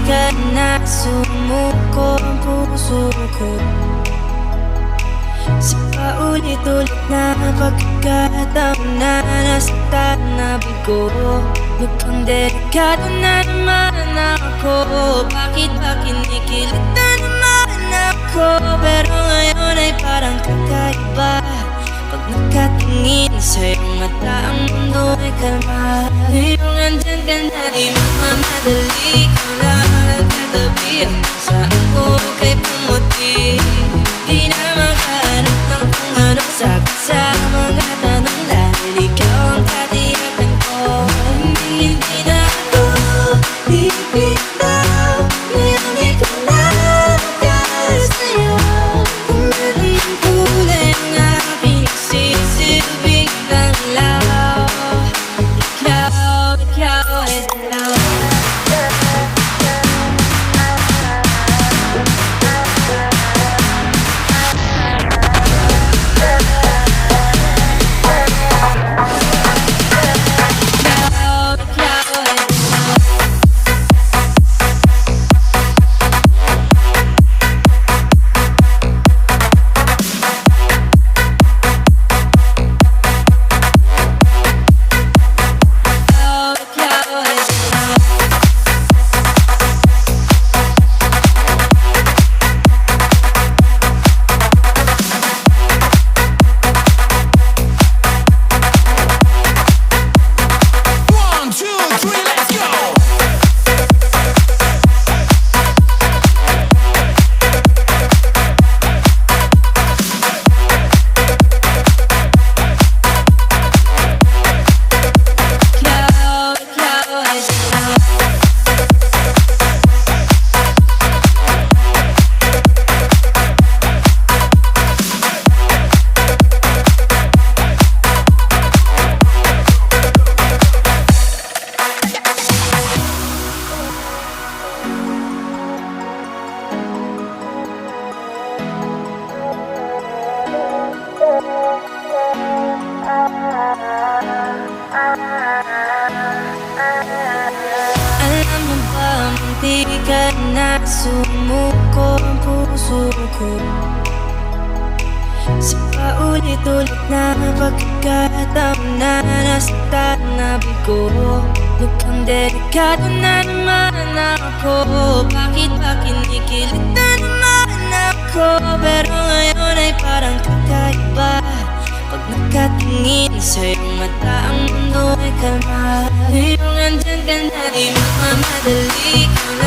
ka na sumuko ang puso ko sa paulit-ulit na pagkakataon na nasaktan na bigo. Mukhang delikado na naman ako. Bakit ba kinikilit na naman ako? Pero ngayon ay parang kakaiba. Pag nakatingin sa iyong mata, ang mundo ay kalma. Ngayong andyan ka na, di magmamadali. Ikaw na nagtatabi hanggang saan ko kay pumuti. Di na makahanap ng kung ano sagot sa mga tanong, dahil ikaw ang katiyakan ko. Hindi na ako bibitaw. Ngayon ikaw na sa'yo. Kung ano yung kulay ng aking sisilbing langlaw. Ikaw ay dalaw. Alam mo ba, munti ka na sumuko ang puso ko sa paulit-ulit na pagkakataon na nasaktan na bigo. Mukhang delikado na naman ako. Bakit ba kinikilit na naman ako? Pero ngayon ay parang kakaiba. Pag nakatingin sa iyong mata, ang mundo ay kalma. Ngayong andyan ka na, di magmamadali. Ikaw